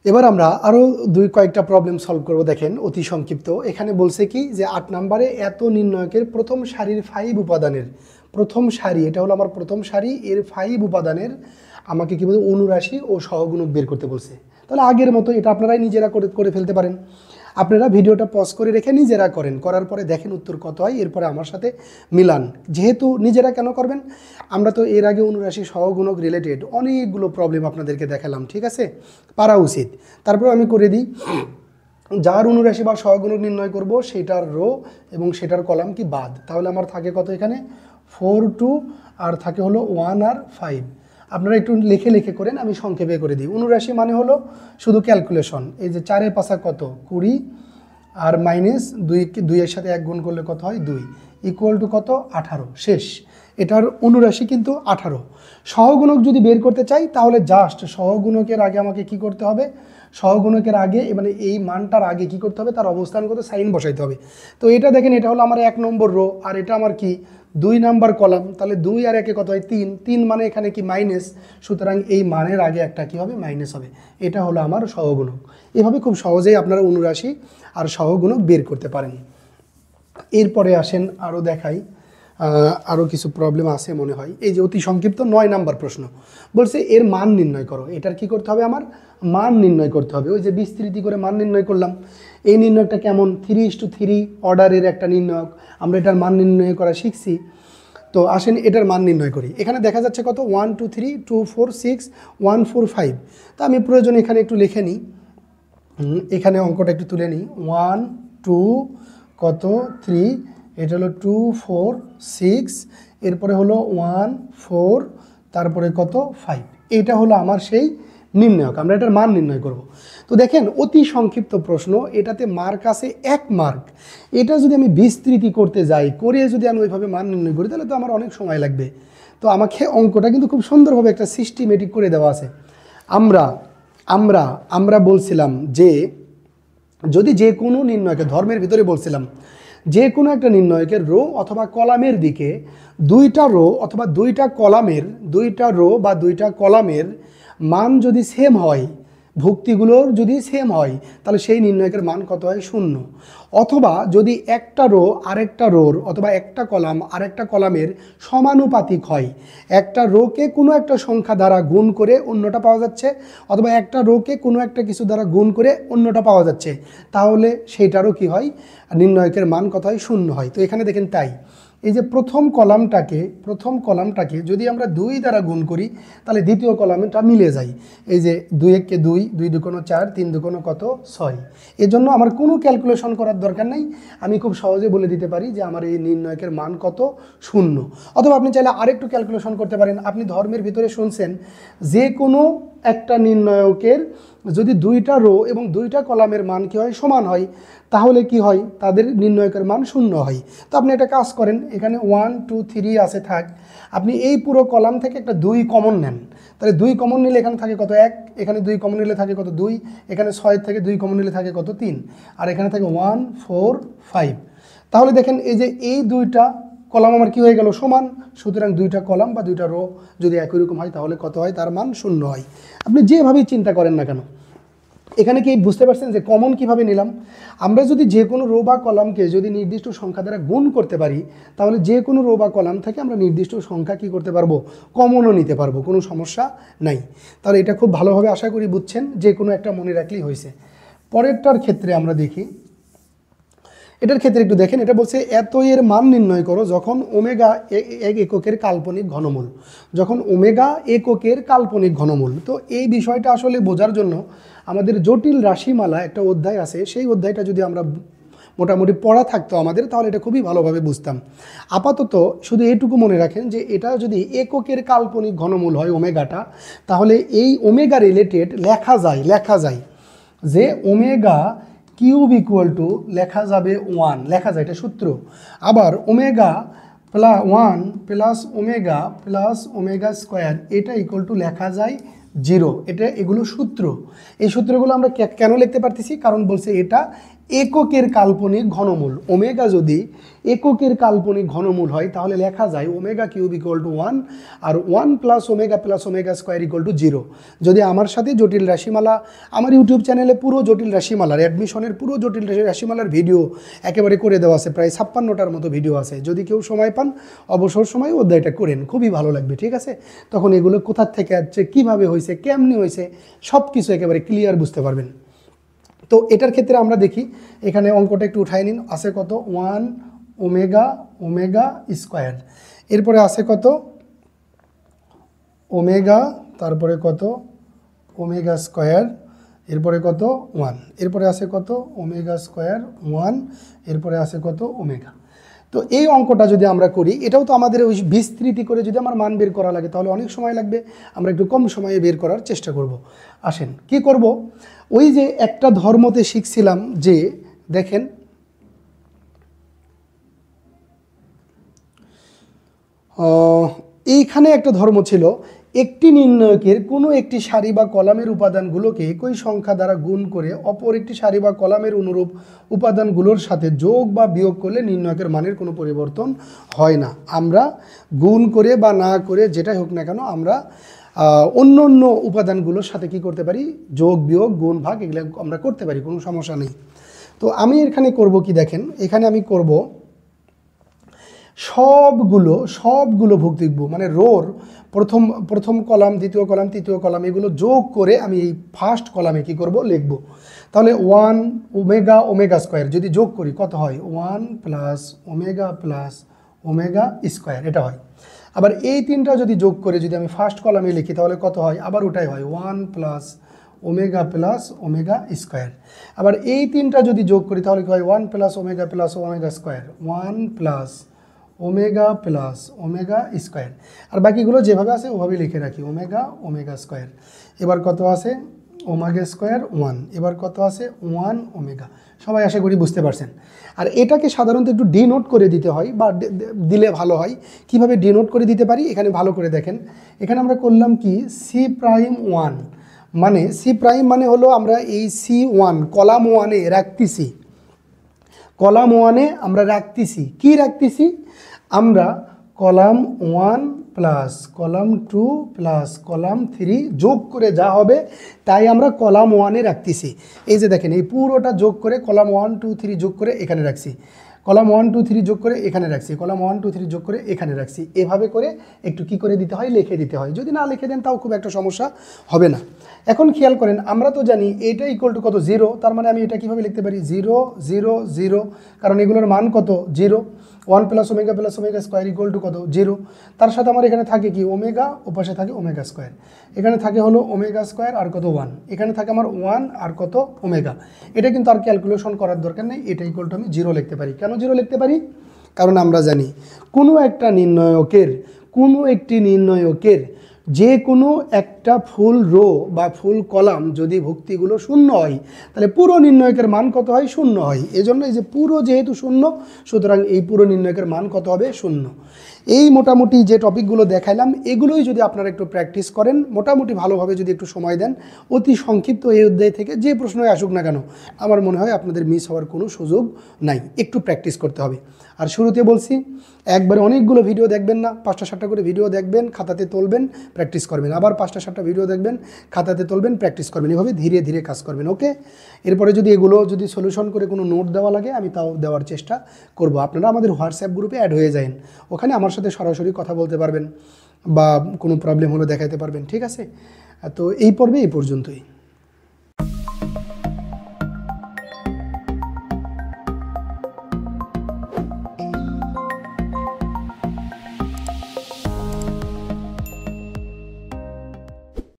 এবার আমরা আরও কয়েকটা প্রবলেম সলভ করব। দেখেন অতি সংক্ষিপ্ত। এখানে বলছে কি যে 8 নম্বরে এত নির্ণয়কের প্রথম সারির 5 উপাদানের প্রথম সারি, এটা হলো আমার প্রথম সারি, এর 5 উপাদানের আমাকে কী বলছে অনুরাশি ও সহগুণক বের করতে বলছে। তাহলে আগের মতো এটা আপনারাই নিজেরা করে ফেলতে পারেন। আপনারা ভিডিওটা পজ করে রেখে নিজেরা করেন, করার পরে দেখেন উত্তর কত হয়, এরপরে আমার সাথে মিলান। যেহেতু নিজেরা কেন করবেন, আমরা তো এর আগে অনুরাশি সহগুণক রিলেটেড অনেকগুলো প্রবলেম আপনাদেরকে দেখালাম, ঠিক আছে, পারা উচিত। তারপর আমি করে দিই, যার অনুরাশি বা সহগুণক নির্ণয় করব সেটার রো এবং সেটার কলাম কি বাদ। তাহলে আমার থাকে কত এখানে 4 2 আর থাকে হলো 1 আর 5। আপনারা একটু লিখে লিখে করেন, আমি সংক্ষেপে করে দিই। অনুরাশি মানে হলো শুধু ক্যালকুলেশন। এই যে 4 এর পাশা কত 20 আর মাইনাস 2 এর সাথে 1 গুণ করলে কত হয় 2 ইকুয়াল টু কত 18। শেষ। এটার অনুরাশি কিন্তু 18। সহগুণক যদি বের করতে চাই তাহলে জাস্ট সহগুণকের আগে আমাকে কি করতে হবে, সহগুণকের আগে মানে এই মানটার আগে কি করতে হবে, তার অবস্থানগত সাইন বসাইতে হবে। তো এটা দেখেন, এটা হলো আমার 1 নম্বর রো আর এটা আমার কি 2 নাম্বার কলাম। তাহলে 2 আর 1 কত হয় 3, 3 মানে এখানে কি মাইনাস, সুতরাং এই মানের আগে একটা কি হবে মাইনাস হবে। এটা হলো আমার সহগুণক। এভাবে খুব সহজেই আপনারা অনুরাশি আর সহগুণক বের করতে পারেন। এরপরে আসেন আরও দেখাই, আরও কিছু প্রবলেম আছে মনে হয়। এই যে অতি সংক্ষিপ্ত 9 নাম্বার প্রশ্ন বলছে এর মান নির্ণয় করো। এটার কি করতে হবে, আমার মান নির্ণয় করতে হবে। ওই যে বিস্তৃতি করে মান নির্ণয় করলাম। এই নির্ণয়টা কেমন 3:3 অর্ডারের একটা নির্ণয়ক, আমরা এটার মান নির্ণয় করা শিখছি। তো আসেন এটার মান নির্ণয় করি। এখানে দেখা যাচ্ছে কত 1 2 3 2 4 6 1 4 5। তো আমি প্রয়োজন এখানে একটু লিখে নিই, এখানে অঙ্কটা একটু তুলে নিই। 1 2 কত 3, এটা হলো 2 4 6, এরপরে হলো 1 4, তারপরে কত 5। এইটা হলো আমার সেই নির্ণয়ক, আমরা এটার মান নির্ণয় করব। তো দেখেন অতি সংক্ষিপ্ত প্রশ্ন, এটাতে মার্ক আছে 1 মার্ক। এটা যদি আমি বিস্তৃতি করতে যাই, করে যদি আমি ওইভাবে মান নির্ণয় করি তাহলে তো আমার অনেক সময় লাগবে। তো আমাকে অঙ্কটা কিন্তু খুব সুন্দরভাবে একটা সিস্টেমেটিক করে দেওয়া আছে। আমরা বলছিলাম যে যদি যে কোনো নির্ণয়কে, ধর্মের ভিতরে বলছিলাম যে কোনো একটা নির্ণয়কের রো অথবা কলামের দিকে 2টা রো অথবা 2টা কলামের 2টা রো বা 2টা কলামের মান যদি সেম হয়, ভুক্তিগুলোর যদি সেম হয়, তাহলে সেই নির্ণয়কের মান কত হয় 0। অথবা যদি একটা রো আরেকটা রোর অথবা একটা কলাম আরেকটা কলামের সমানুপাতিক হয়, একটা রোকে কোনো একটা সংখ্যা দ্বারা গুণ করে অন্যটা পাওয়া যাচ্ছে, অথবা একটা রোকে কোনো একটা কিছু দ্বারা গুণ করে অন্যটা পাওয়া যাচ্ছে, তাহলে সেইটারও কি হয় নির্ণয়কের মান কত হয় 0 হয়। তো এখানে দেখেন তাই, এই যে প্রথম কলামটাকে যদি আমরা 2 দ্বারা গুণ করি তাহলে দ্বিতীয় কলামটা মিলে যায়। এই যে 2 1 কে 2, 2 2 4, 3 2 কত 6। এজন্য আমার কোনো ক্যালকুলেশন করার দরকার নেই, আমি খুব সহজে বলে দিতে পারি যে আমার এই নির্ণয়কের মান কত 0। অথবা আপনি চাইলে আরেকটু ক্যালকুলেশন করতে পারেন। আপনি ধর্মের ভিতরে শুনছেন যে কোনো একটা নির্ণয়কের যদি 2টা রো এবং 2টা কলামের মান কী হয় সমান হয়, তাহলে কি হয় তাদের নির্ণয়কের মান 0 হয়। তো আপনি একটা কাজ করেন, এখানে 1 2 3 আছে থাক, আপনি এই পুরো কলাম থেকে একটা 2 কমন নেন। তাহলে 2 কমন নিলে এখানে থাকে কত 1, এখানে 2 কমন নিলে থাকে কত 2, এখানে 6 থেকে 2 কমন নিলে থাকে কত 3, আর এখানে থাকে 1 4 5। তাহলে দেখেন এই যে এই 2টা কলাম আমার কি হয়ে গেল সমান, সুতরাং 2টা কলাম বা 2টা রো যদি একই রকম হয় তাহলে কত হয়, তার মান 0 হয়। আপনি যেভাবেই চিন্তা করেন না কেন। এখানে কি বুঝতে পারছেন যে কমন কিভাবে নিলাম? আমরা যদি যে কোনো রো বা কলামকে যদি নির্দিষ্ট সংখ্যা দ্বারা গুণ করতে পারি, তাহলে যে কোনো রো বা কলাম থেকে আমরা নির্দিষ্ট সংখ্যা কি করতে পারবো, কমনও নিতে পারবো, কোনো সমস্যা নাই। তাহলে এটা খুব ভালোভাবে আশা করি বুঝছেন, যে কোনো একটা মনে রাখলেই হয়েছে। পরেরটার ক্ষেত্রে আমরা দেখি, এটার ক্ষেত্রে একটু দেখেন, এটা বলছে এত এর মান নির্ণয় করো যখন ওমেগা এক এককের কাল্পনিক ঘনমূল, যখন ওমেগা এককের কাল্পনিক ঘনমূল। তো এই বিষয়টা আসলে বোঝার জন্য আমাদের জটিল রাশিমালা একটা অধ্যায় আছে, সেই অধ্যায়টা যদি আমরা মোটামুটি পড়া থাকতো আমাদের, তাহলে এটা খুবই ভালোভাবে বুঝতাম। আপাতত শুধু এইটুকু মনে রাখেন যে এটা যদি এককের কাল্পনিক ঘনমূল হয় ওমেগাটা, তাহলে এই ওমেগা রিলেটেড লেখা যায় যে ওমেগা কিউব ইকুয়াল টু লেখা যাবে 1, লেখা যায়, এটা সূত্র। আবার ওমেগা 1 প্লাস ওমেগা স্কোয়ার এটা ইকুয়াল টু লেখা যায় 0। এটা এগুলো সূত্র। এই সূত্রগুলো আমরা কেন লিখতে পারতেছি, কারণ বলছে এটা এককের কাল্পনিক ঘনমূল। ওমেগা যদি এককের কাল্পনিক ঘনমূল হয় তাহলে লেখা যায় ওমেগা কিউব ইকুয়াল টু 1 আর 1 plus omega square equal to 0। যদি আমার সাথে জটিল রাশিমালা, আমার ইউটিউব চ্যানেলে পুরো জটিল রাশিমালার অ্যাডমিশনের পুরো জটিল রাশিমালার ভিডিও একেবারে করে দেওয়া আছে, প্রায় 56টার মতো ভিডিও আছে। যদি কেউ সময় পান অবসর সময় অধ্যায়টা করেন, খুবই ভালো লাগবে, ঠিক আছে? তখন এগুলো কোথার থেকে আসছে, কীভাবে হয়েছে, কেমনি হয়েছে, সব কিছু একেবারে ক্লিয়ার বুঝতে পারবেন। তো এটার ক্ষেত্রে আমরা দেখি, এখানে অঙ্কটা একটু উঠাই নিন। আছে কত? 1 ওমেগা স্কোয়ার, এরপরে আছে কত? ওমেগা, তারপরে কত? ওমেগা স্কোয়ার, এরপরে কত? 1, এরপরে আছে কত? ওমেগা স্কোয়ার 1, এরপরে আছে কত? ওমেগা। তো এই অঙ্কটা যদি আমরা করি, এটাও তো আমাদের ওই বিস্তৃতি করে যদি আমার মান বের করা লাগে তাহলে অনেক সময় লাগবে, আমরা একটু কম সময়ে বের করার চেষ্টা করব। আসেন কি করব, ওই যে একটা ধর্মতে শিখছিলাম যে দেখেন এইখানে একটা ধর্ম ছিল, একটি নির্ণয়কের কোনো একটি সারি বা কলামের উপাদানগুলোকে একই সংখ্যা দ্বারা গুণ করে অপর একটি সারি বা কলামের অনুরূপ উপাদানগুলোর সাথে যোগ বা বিয়োগ করলে নির্ণয়কের মানের কোনো পরিবর্তন হয় না। আমরা গুণ করে বা না করে যেটাই হোক না কেন, আমরা অন্য অন্য উপাদানগুলোর সাথে কি করতে পারি? যোগ বিয়োগ গুণ ভাগ এগুলো আমরা করতে পারি, কোনো সমস্যা নেই। তো আমি এখানে করব কি দেখেন, এখানে আমি করব সবগুলো ভুক্তিজ্ঞ মানে রোর প্রথম কলাম, দ্বিতীয় কলাম, তৃতীয় কলাম এগুলো যোগ করে আমি এই ফার্স্ট কলামে কি করব? লিখব। তাহলে 1 ওমেগা স্কোয়ার যদি যোগ করি কত হয়? 1 প্লাস ওমেগা স্কোয়ার, এটা হয়। আবার এই তিনটা যদি যোগ করে যদি আমি ফার্স্ট কলামে লিখি তাহলে কত হয়? আবার ওটাই হয়, 1 প্লাস ওমেগা স্কোয়ার। আবার এই তিনটা যদি যোগ করি তাহলে কি হয়? 1 plus omega square, 1 plus omega square. আর বাকিগুলো যেভাবে আছে ওভাবে লিখে রাখি, ওমেগা স্কোয়ার। এবার কত আছে? ওমেগা স্কোয়ার 1, এবার কত আছে? 1 ওমেগা। সবাই আশা করি বুঝতে পারছেন। আর এটাকে সাধারণত একটু ডিনোট করে দিতে হয় বা দিলে ভালো হয়। কিভাবে ডিনোট করে দিতে পারি এখানে ভালো করে দেখেন। এখানে আমরা করলাম কি? C'1 মানে C' মানে হলো আমরা এই C1 কলাম 1-এ রাখতেছি, কলাম 1-এ আমরা রাখতেছি কি রাখতেছি? আমরা column 1 plus column 2 plus column 3 যোগ করে যা হবে তাই আমরা কলাম 1-এ রাখতেছি। এই যে দেখেন, এই পুরোটা যোগ করে কলাম 1 2 3 যোগ করে এখানে রাখছি, কলাম 1 2 3 যোগ করে এখানে রাখছি, কলাম 1 2 3 যোগ করে এখানে রাখছি। এভাবে করে একটু কি করে দিতে হয়? লিখে দিতে হয়। যদি না লিখে দেন তাও খুব একটা সমস্যা হবে না। এখন খেয়াল করেন, আমরা তো জানি এটা ইকুয়াল টু কত? 0। তার মানে আমি এটা কীভাবে লিখতে পারি? 0 0 0, কারণ এগুলোর মান কত? 0। 1 plus omega square equal two কত? 0। তার সাথে আমার এখানে থাকে কি? ওমেগা, ওপাশে থাকে ওমেগা স্কোয়ার। এখানে থাকে হলো ওমেগা স্কোয়ার আর কত? 1। এখানে থাকে আমার 1 আর কত? ওমেগা। এটা কিন্তু আর ক্যালকুলেশন করার দরকার নেই, এটা ইকুয়াল টু আমি 0 লিখতে পারি। কেন 0 লিখতে পারি? কারণ আমরা জানি কোনো একটি নির্ণয়কের যে কোনো একটা ফুল রো বা ফুল কলাম যদি ভুক্তিগুলো শূন্য হয় তাহলে পুরো নির্ণয়কের মান কত হয়? 0 হয়। এজন্য এই যে পুরো যেহেতু 0, সুতরাং এই পুরো নির্ণয়কের মান কত হবে? 0। এই মোটামুটি যে টপিকগুলো দেখাইলাম এগুলোই যদি আপনারা একটু প্র্যাকটিস করেন, মোটামুটি ভালোভাবে যদি একটু সময় দেন, অতি সংক্ষিপ্ত এই অধ্যায় থেকে যে প্রশ্নই আসুক না কেন আমার মনে হয় আপনাদের মিস হওয়ার কোনো সুযোগ নাই। একটু প্র্যাকটিস করতে হবে। আর শুরুতে বলছি, একবারে অনেকগুলো ভিডিও দেখবেন না, 5টা 7টা করে ভিডিও দেখবেন, খাতাতে তুলবেন, প্র্যাকটিস করবেন। আবার 5টা 7টা ভিডিও দেখবেন, খাতাতে তুলবেন, প্র্যাকটিস করবেন। এভাবে ধীরে ধীরে কাজ করবেন, ওকে? এরপরে যদি এগুলো যদি সলিউশন করে কোনো নোট দেওয়া লাগে আমি তাও দেওয়ার চেষ্টা করব। আপনারা আমাদের হোয়াটসঅ্যাপ গ্রুপে অ্যাড হয়ে যান, ওখানে আমার সাথে সরাসরি কথা বলতে পারবেন বা কোনো প্রবলেম হলে দেখাতে পারবেন, ঠিক আছে? তো এই পর্বে এই পর্যন্তই।